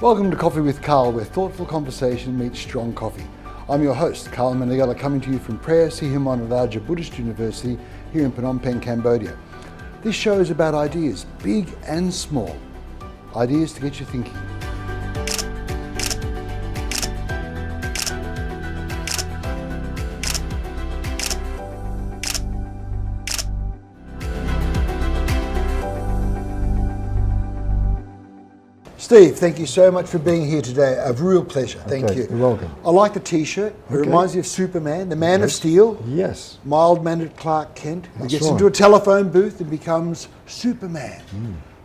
Welcome to Coffee with Karl, where thoughtful conversation meets strong coffee. I'm your host, Karl Meneghella, coming to you from Prayer Buddhist University here in Phnom Penh, Cambodia. This show is about ideas, big and small. Ideas to get you thinking. Steve, thank you so much for being here today. A real pleasure. Thank you. You're welcome. I like the T-shirt. It reminds me of Superman, the Man of Steel. Yes. Mild-mannered Clark Kent who That's gets right. into a telephone booth and becomes Superman.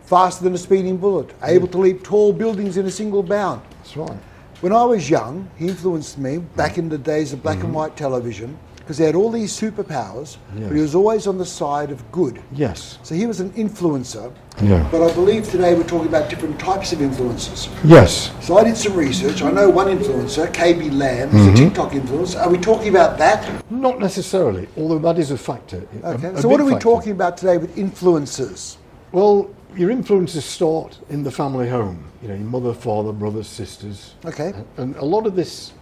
Faster than a speeding bullet, able to leap tall buildings in a single bound. That's right. When I was young, he influenced me back in the days of black and white television because he had all these superpowers, but he was always on the side of good. Yes. So he was an influencer. Yeah. But I believe today we're talking about different types of influencers. Yes. So I did some research. I know one influencer, KB Lamb, is a TikTok influencer. Are we talking about that? Not necessarily, although that is a factor. Okay. A So what big are we factor. talking about today with influencers? Well, your influences start in the family home. You know, your mother, father, brothers, sisters. Okay. And a lot of this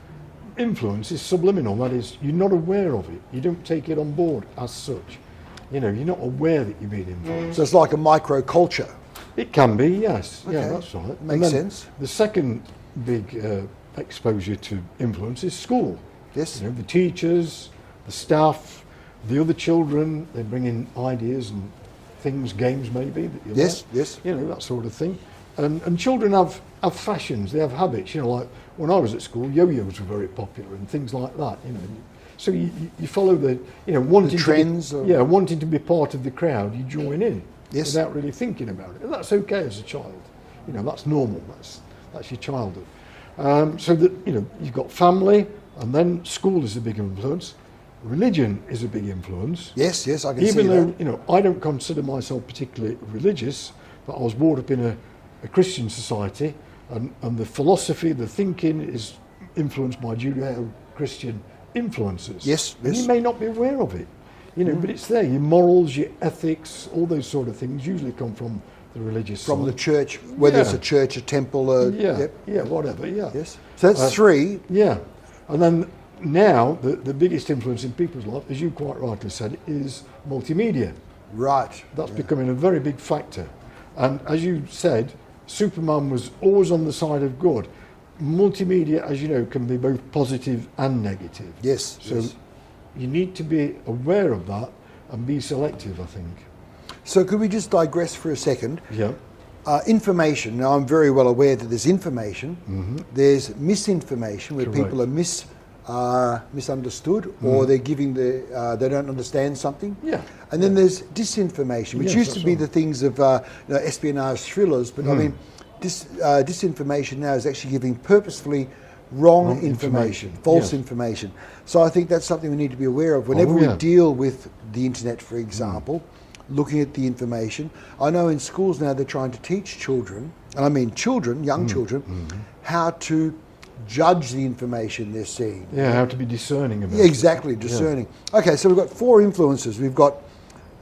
influence is subliminal. That is, you're not aware of it. You don't take it on board as such. You know, you're not aware that you're being influenced. So it's like a micro-culture. It can be, yes. Okay. Yeah, that's right. Makes And then sense. The second big exposure to influence is school. Yes. You know, the teachers, the staff, the other children, they bring in ideas and things, games maybe that you Yes, like. yes. You know, that sort of thing. And children have fashions, they have habits. You know, like when I was at school, yo-yos were very popular and things like that, you know. So you follow the, you know, wanting trends to or- be, wanting to be part of the crowd, you join in. Yes. Without really thinking about it. And that's okay as a child. You know, that's normal. That's your childhood. So that, you know, you've got family, and then school is a big influence. Religion is a big influence. Yes, I can see Even though, that. you know, I don't consider myself particularly religious, but I was brought up in a Christian society, and the philosophy, the thinking is influenced by Judeo-Christian influences. Yes. And you may not be aware of it. You know, but it's there. Your morals, your ethics, all those sort of things usually come from the religious From side. the church, whether it's Yeah. a church, a temple, Whatever, yeah. Yes. So that's three. Yeah. And then now, the biggest influence in people's life, as you quite rightly said, is multimedia. Right. That's becoming a very big factor. And as you said, Superman was always on the side of good. Multimedia, as you know, can be both positive and negative. Yes. So yes. you need to be aware of that and be selective, I think. So could we just digress for a second? Yeah. Information. Now, I'm very well aware that there's information. There's misinformation, where Correct. people are misunderstood, or they're giving they don't understand something. Yeah. And then there's disinformation, which Yes, used to that's be right. the things of espionage thrillers, but I mean, disinformation now is actually giving purposefully wrong information, false yes. information. So I think that's something we need to be aware of whenever we deal with the internet, for example. Looking at the information. I know in schools now they're trying to teach children, and I mean children, young children, how to judge the information they're seeing. Yeah, how to be discerning about Yeah, it. exactly, discerning. Okay, so we've got four influences. We've got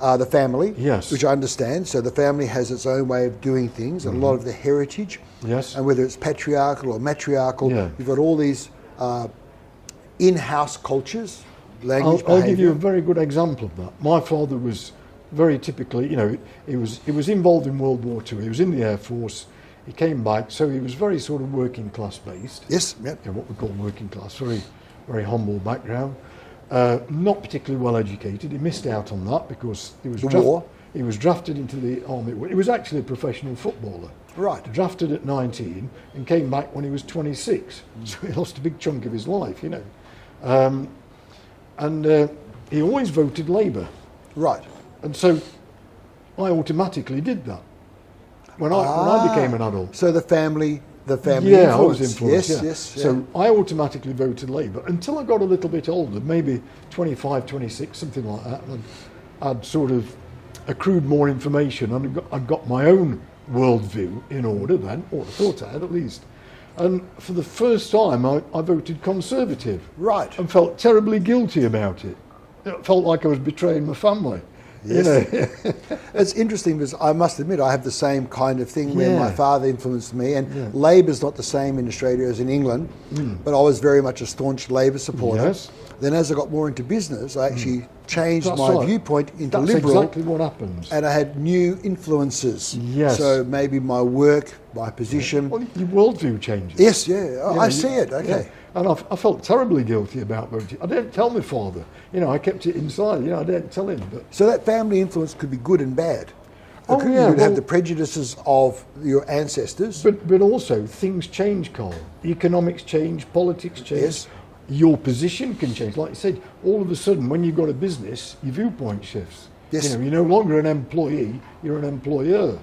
the family, Yes. which I understand. So the family has its own way of doing things, and a lot of the heritage. Yes. And whether it's patriarchal or matriarchal, you've got all these in-house cultures, language, I'll give you behaviour. a very good example of that. My father was very typically, you know, he was involved in World War II. He was in the Air Force. He came back, so he was very sort of working class based. Yes, yep. You know, what we call working class, very humble background. Not particularly well educated. He missed out on that because he was war. He was drafted into the army. He was actually a professional footballer. Right. Drafted at 19 and came back when he was 26. So he lost a big chunk of his life, you know. He always voted Labour. Right. And so I automatically did that when I became an adult. So the family Yeah, I was influence. influenced. Yes, yeah. yes. So I automatically voted Labour until I got a little bit older, maybe 25, 26, something like that. And I'd sort of accrued more information and I'd got my own worldview in order then, or I thought I had at least. And for the first time, I voted Conservative. Right. And felt terribly guilty about it. It felt like I was betraying my family. Yes. You know? It's interesting because I must admit I have the same kind of thing where my father influenced me, and Yeah. Labor's not the same in Australia as in England, but I was very much a staunch Labor supporter. Yes. Then as I got more into business, I actually changed That's my right. viewpoint into That's liberal. exactly what happens. And I had new influences. Yes. So maybe my work, my position. Well, your worldview changes. Yes, yeah, You I know, see it. Okay. Yeah. And I felt terribly guilty about voting. I didn't tell my father. You know, I kept it inside. You know, I didn't tell him. But So that family influence could be good and bad. Oh, You yeah, would have well- the prejudices of your ancestors. But also things change, Karl. Economics change, politics change. Yes. Your position can change. Like you said, all of a sudden, when you've got a business, your viewpoint shifts. Yes. You know, you're no longer an employee; you're an employer.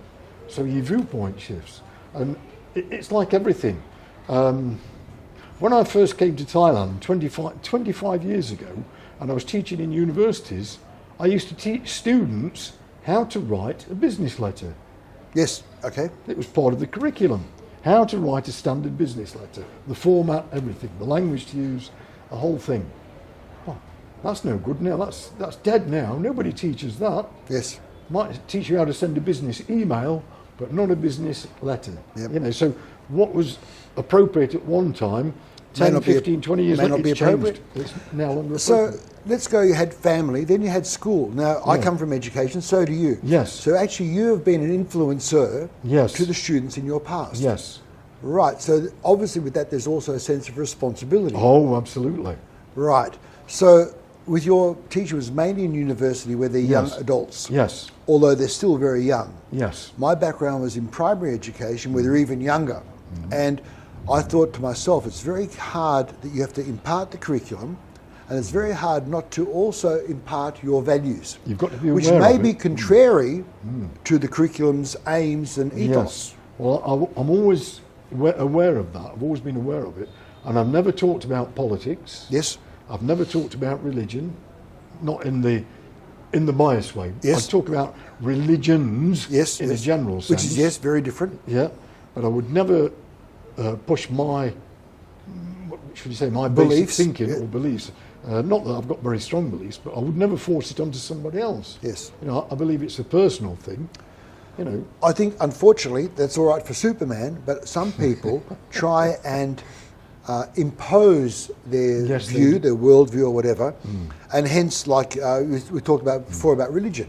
So your viewpoint shifts, and it's like everything. When I first came to Thailand 25 years ago, and I was teaching in universities, I used to teach students how to write a business letter. Yes, okay. It was part of the curriculum. How to write a standard business letter, the format, everything, the language to use, the whole thing. Oh, that's no good now. That's dead now. Nobody teaches that. Yes. Might teach you how to send a business email, but not a business letter. Yep. You know, so what was appropriate at one time, May 10, not be 15, 20 years may later, not be it's changed. appropriate. It's no longer So appropriate. let's go, you had family, then you had school. Now, I Yeah. come from education, so do you. Yes. So actually you have been an influencer Yes. to the students in your past. Yes. Right, so obviously with that there's also a sense of responsibility. Oh, absolutely. Right, so with your teacher was mainly in university where they're young Yes. adults, Yes. although they're still very young. Yes. My background was in primary education where they're even younger. And I thought to myself, it's very hard that you have to impart the curriculum, and it's very hard not to also impart your values. You've got to be which aware may of be it. contrary to the curriculum's aims and ethos. Yes. Well, I'm always aware of that. I've always been aware of it. And I've never talked about politics. Yes, I've never talked about religion, not in the bias way. Yes. I talk about religions yes, in yes. a general sense. Which is, yes, very different. Yeah. But I would never push my, what should you say, my Beliefs, basic thinking yeah. or beliefs. Not that I've got very strong beliefs, but I would never force it onto somebody else. Yes. You know, I believe it's a personal thing. You know, I think, unfortunately, that's all right for Superman, but some people try and impose their Yes, they view, do. their worldview or whatever, and hence, like we talked about before about religion.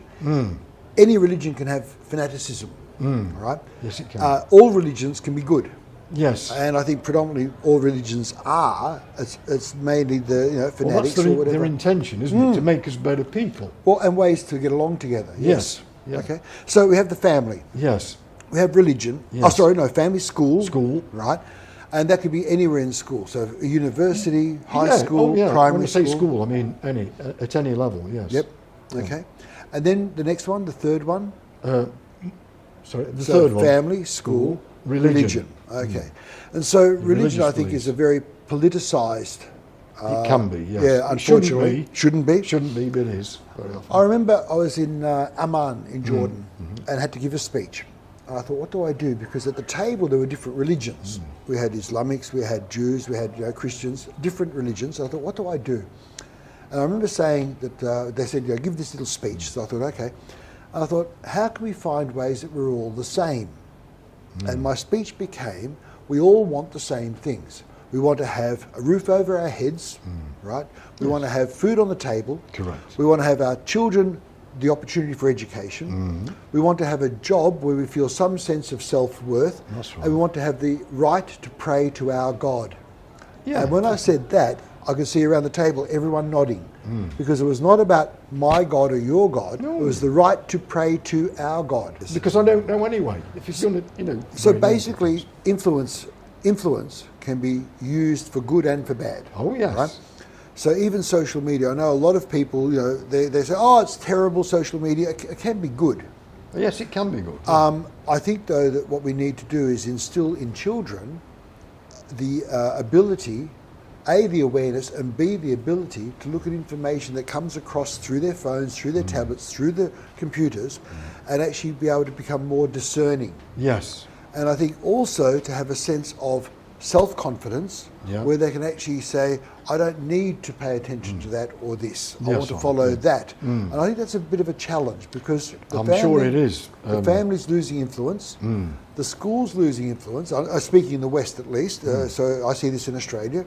Any religion can have fanaticism, all right? Yes, it can. All religions can be good, yes. and I think predominantly all religions are. It's mainly the Well, fanatics that's or whatever. their intention, isn't it? To make us better people. Well, and ways to get along together. Yes. Yeah. Okay. So we have the family. Yes. We have religion. Yes. Oh, sorry, no, family, school. School. Right. And that could be anywhere in school. So a university, high Yeah. school, Oh, yeah. primary When I say school. school, I mean at any level. Yes. Yep. Okay. And then the next one, the third one. Sorry, the So third one. family, school, Religion. Okay. And so religion, religious I think, beliefs. is a very politicized. It can be. Yes. Yeah, It shouldn't unfortunately. be. Shouldn't be. Shouldn't be, but it is very often. I remember I was in Amman in Jordan and had to give a speech. And I thought, what do I do? Because at the table there were different religions. We had Islamics, we had Jews, we had Christians, different religions. So I thought, what do I do? And I remember saying that they said, give this little speech. So I thought, okay. And I thought, how can we find ways that we're all the same? And my speech became, we all want the same things. We want to have a roof over our heads, right? We want to have food on the table. Correct. We want to have our children the opportunity for education. We want to have a job where we feel some sense of self-worth. That's right. And we want to have the right to pray to our God. Yeah. And when I said that, I could see around the table everyone nodding. Because it was not about my God or your God. No. It was the right to pray to our God. Because I don't know anyway. If it's going to, So very basically, influence can be used for good and for bad. Oh, yes. Right? So even social media, I know a lot of people, they say, oh, it's terrible, social media. It can be good. Yes, it can be good. I think, though, that what we need to do is instill in children the ability, A, the awareness, and B, the ability to look at information that comes across through their phones, through their tablets, through the computers, and actually be able to become more discerning. Yes. And I think also to have a sense of self-confidence, Yeah. where they can actually say, I don't need to pay attention to that or this. I want to follow that. And I think that's a bit of a challenge, because I'm sure it is. The family's losing influence, the school's losing influence. I'm speaking in the West at least, so I see this in Australia.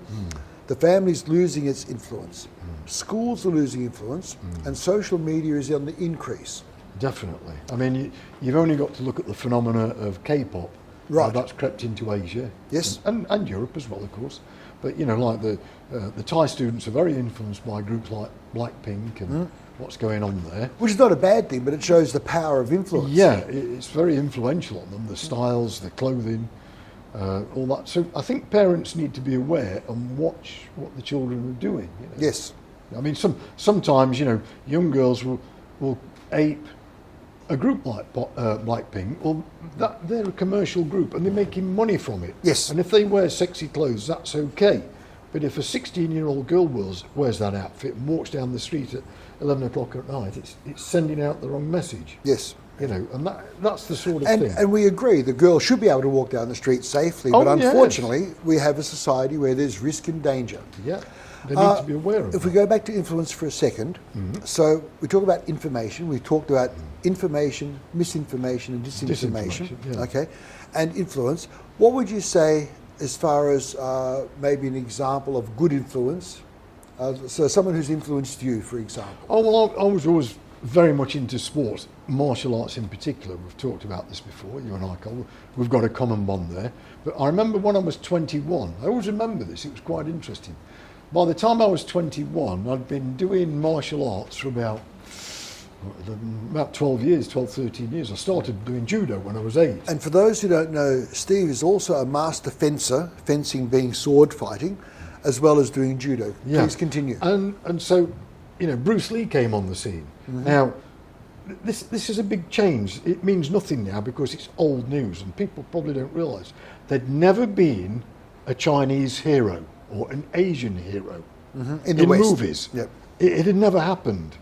The family's losing its influence. Schools are losing influence, and social media is on the increase. Definitely. I mean, you've only got to look at the phenomena of K-pop. Right. That's crept into Asia. Yes. And Europe as well, of course. But, you know, like the Thai students are very influenced by groups like Blackpink and what's going on there. Which is not a bad thing, but it shows the power of influence. Yeah, it's very influential on them, the styles, the clothing, all that. So I think parents need to be aware and watch what the children are doing. You know? Yes. I mean, sometimes, you know, young girls will ape a group like Blackpink. Well, they're a commercial group and they're making money from it. Yes. And if they wear sexy clothes, that's okay. But if a 16-year-old girl wears that outfit and walks down the street at 11 o'clock at night, it's sending out the wrong message. Yes. You know, and that's the sort of thing. And we agree, the girl should be able to walk down the street safely, but unfortunately, we have a society where there's risk and danger. Yeah, they need to be aware of If that. we go back to influence for a second, so we talk about information, we talked about information, misinformation and disinformation, yeah. okay, and influence. What would you say as far as maybe an example of good influence? So someone who's influenced you, for example. Oh, well, I was always very much into sports, martial arts in particular. We've talked about this before, you and I, Karl. We've got a common bond there. But I remember when I was 21, I always remember this, it was quite interesting. By the time I was 21, I'd been doing martial arts for about 12 years, 12, 13 years. I started doing judo when I was 8. And for those who don't know, Steve is also a master fencer, fencing being sword fighting, as well as doing judo. Yeah. Please continue. And so, you know, Bruce Lee came on the scene. Now, this is a big change. It means nothing now because it's old news and people probably don't realise there'd never been a Chinese hero or an Asian hero In the West. movies. Yep. It had never happened.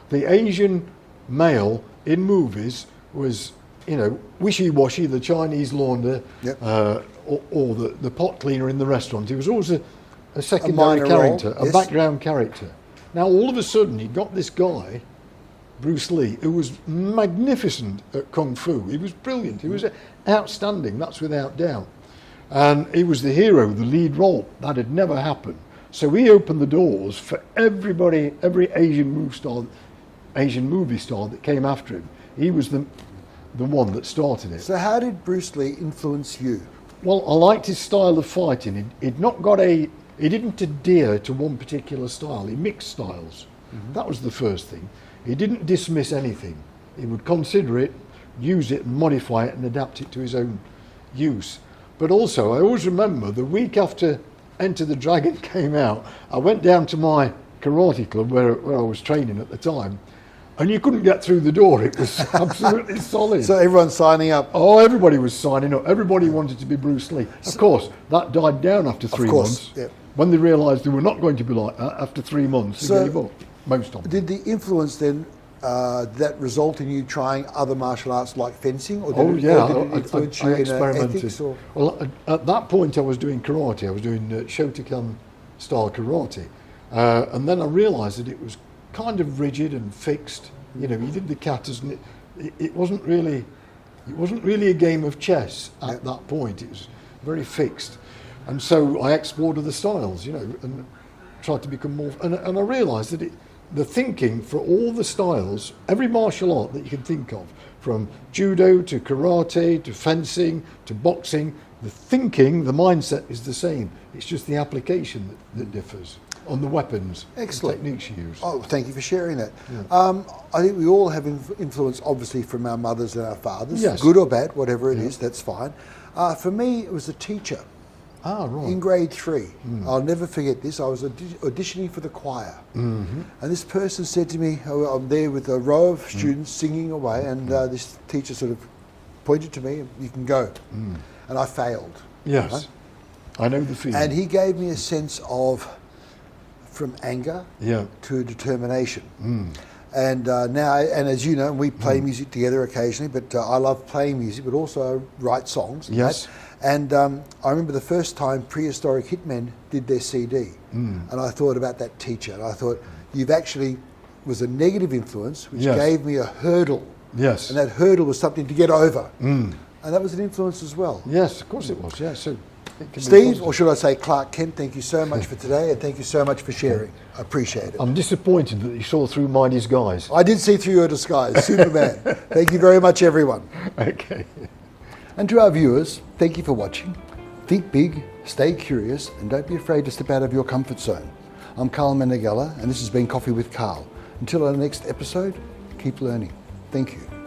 The Asian male in movies was, you know, wishy-washy, the Chinese launder, Yep. or the pot cleaner in the restaurant. He was always a secondary minor character, role, yes. a background character. Now, all of a sudden, he got this guy, Bruce Lee, who was magnificent at Kung Fu. He was brilliant. He was outstanding, that's without doubt. And he was the hero, the lead role. That had never happened. So he opened the doors for everybody, every Asian movie star that came after him. He was the one that started it. So how did Bruce Lee influence you? Well, I liked his style of fighting. He didn't adhere to one particular style. He mixed styles. That was the first thing. He didn't dismiss anything. He would consider it, use it and modify it and adapt it to his own use. But also, I always remember the week after Enter the Dragon came out, I went down to my karate club where I was training at the time, and you couldn't get through the door. It was absolutely solid. So everyone's signing up. Oh, everybody was signing up. Everybody wanted to be Bruce Lee. Of course, that died down after 3 months. Yep. When they realised they were not going to be like that, after 3 months, they gave up. Most of them. Did the influence then that result in you trying other martial arts like fencing? Or did it influence you in experimented. ethics? Or? Well, at that point I was doing karate. I was doing Shotokan style karate. And then I realised that it was kind of rigid and fixed. You know, you did the katas and it wasn't really a game of chess at that point. It was very fixed. And so I explored other styles, you know, and tried to become more... And I realised that the thinking for all the styles, every martial art that you can think of, from judo to karate to fencing to boxing, the thinking, the mindset is the same. It's just the application that differs on the weapons, Excellent. the techniques you use. Oh, thank you for sharing that. Yeah. I think we all have influence, obviously, from our mothers and our fathers, Yes. good or bad, whatever it is, that's fine. For me, it was a teacher. Ah, right. In grade 3, I'll never forget this. I was auditioning for the choir, and this person said to me, I'm there with a row of students singing away, and this teacher sort of pointed to me, you can go. And I failed. Yes, right? I know the feeling. And he gave me a sense of, from anger Yeah. to determination. And now, and as you know, we play music together occasionally, but I love playing music, but also write songs. and Yes. that. And I remember the first time Prehistoric Hitmen did their CD, and I thought about that teacher, and I thought, you've actually was a negative influence, which gave me a hurdle. Yes. And that hurdle was something to get over. And that was an influence as well. Yes, of course it was. Yeah. So, Steve, or should I say Clark Kent, thank you so much for today, and thank you so much for sharing. I appreciate it. I'm disappointed that you saw through my disguise. I did see through your disguise, Superman. Thank you very much, everyone. Okay. And to our viewers, thank you for watching. Think big, stay curious, and don't be afraid to step out of your comfort zone. I'm Karl Meneghella, and this has been Coffee with Karl. Until our next episode, keep learning. Thank you.